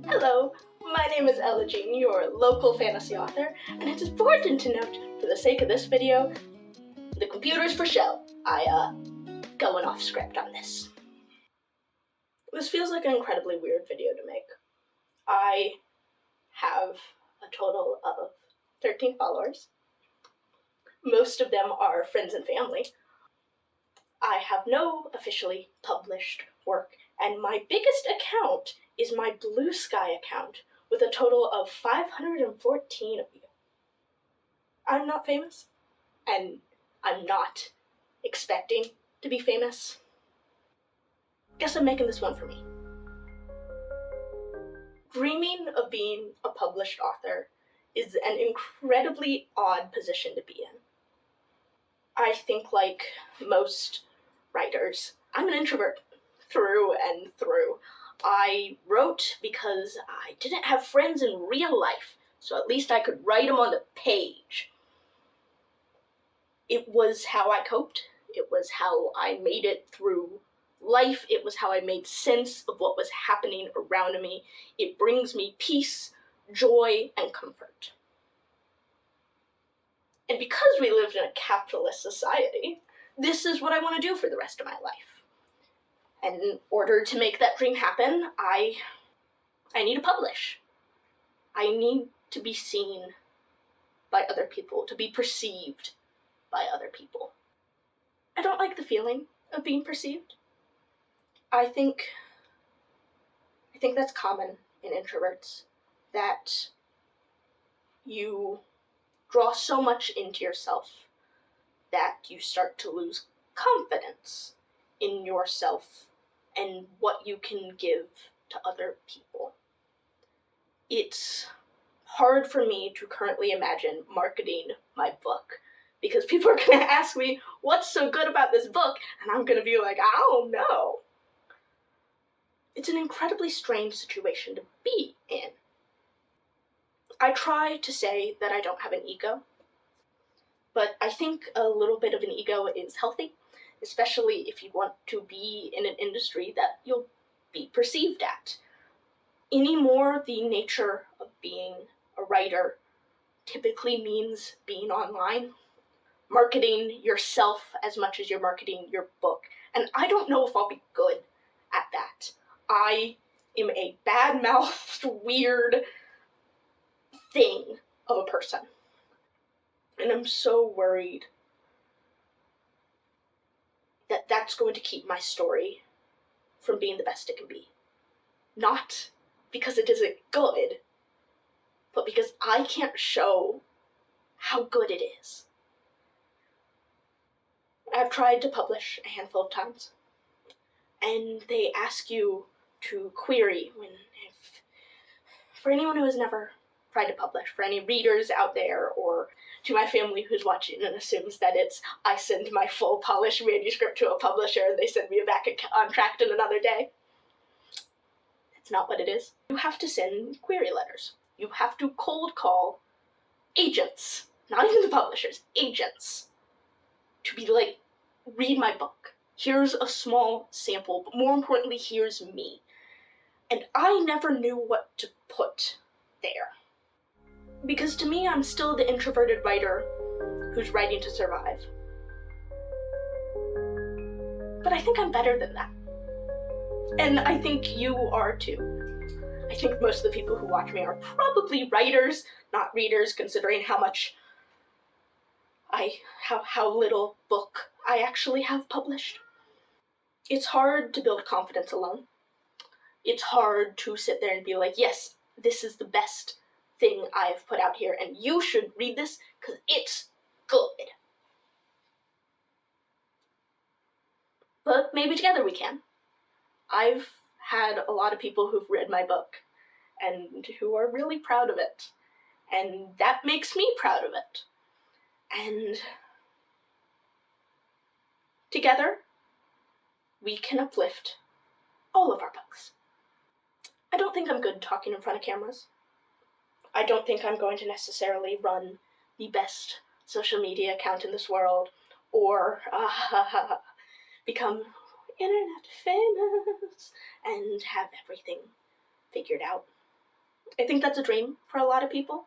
Hello, my name is Ella Jean, your local fantasy author, and it's important to note, for the sake of this video, the computer's for show. Going off script on this. This feels like an incredibly weird video to make. I have a total of 13 followers. Most of them are friends and family. I have no officially published work, and my biggest account is my Blue Sky account, with a total of 514 of you. I'm not famous, and I'm not expecting to be famous. Guess I'm making this one for me. Dreaming of being a published author is an incredibly odd position to be in. I think, like most writers, I'm an introvert through and through. I wrote because I didn't have friends in real life, so at least I could write them on the page. It was how I coped. It was how I made it through life. It was how I made sense of what was happening around me. It brings me peace, joy, and comfort. And because we lived in a capitalist society, this is what I want to do for the rest of my life. And in order to make that dream happen, I need to publish. I need to be seen by other people, to be perceived by other people. I don't like the feeling of being perceived. I think that's common in introverts, that you draw so much into yourself that you start to lose confidence in yourself and what you can give to other people. It's hard for me to currently imagine marketing my book, because people are going to ask me, what's so good about this book? And I'm going to be like, I don't know. It's an incredibly strange situation to be in. I try to say that I don't have an ego, but I think a little bit of an ego is healthy, especially if you want to be in an industry that you'll be perceived at. Anymore, the nature of being a writer typically means being online, marketing yourself as much as you're marketing your book. And I don't know if I'll be good at that. I am a bad-mouthed, weird thing of a person. And I'm so worried that that's going to keep my story from being the best it can be. Not because it isn't good, but because I can't show how good it is. I've tried to publish a handful of times, and they ask you to query for anyone who has never tried to publish, for any readers out there, or to my family who's watching and assumes that I send my full polished manuscript to a publisher and they send me back on track in another day. That's not what it is. You have to send query letters. You have to cold call agents, not even the publishers, agents, to be like, read my book. Here's a small sample, but more importantly, here's me. And I never knew what to put there. Because to me, I'm still the introverted writer who's writing to survive. But I think I'm better than that. And I think you are too. I think most of the people who watch me are probably writers, not readers, considering how little book I actually have published. It's hard to build confidence alone. It's hard to sit there and be like, yes, this is the best thing I've put out here, and you should read this because it's good. But maybe together we can. I've had a lot of people who've read my book and who are really proud of it, and that makes me proud of it. And together, we can uplift all of our books. I don't think I'm good talking in front of cameras. I don't think I'm going to necessarily run the best social media account in this world, or become internet famous and have everything figured out. I think that's a dream for a lot of people.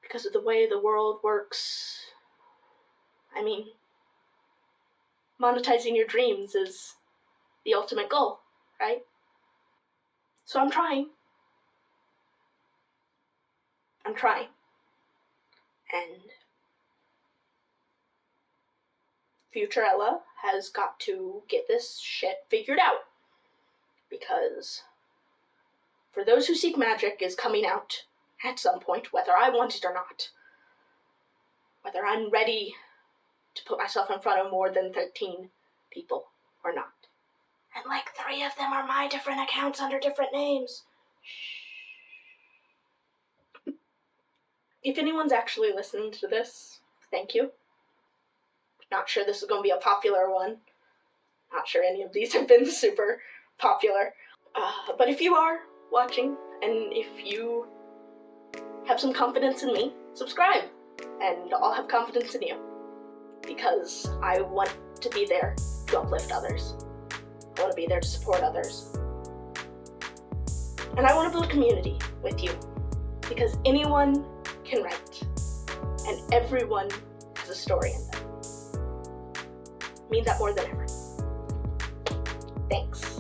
Because of the way the world works. I mean, monetizing your dreams is the ultimate goal, right? So I'm trying. And future Ella has got to get this shit figured out. Because For Those Who Seek Magic is coming out at some point, whether I want it or not. Whether I'm ready to put myself in front of more than 13 people or not. And like 3 of them are my different accounts under different names. Shh. If anyone's actually listened to this, thank you. Not sure this is going to be a popular one. Not sure any of these have been super popular. But if you are watching, and if you have some confidence in me, subscribe. And I'll have confidence in you. Because I want to be there to uplift others. I want to be there to support others. And I want to build a community with you. Because anyone can write. And everyone has a story in them. I mean that more than ever. Thanks.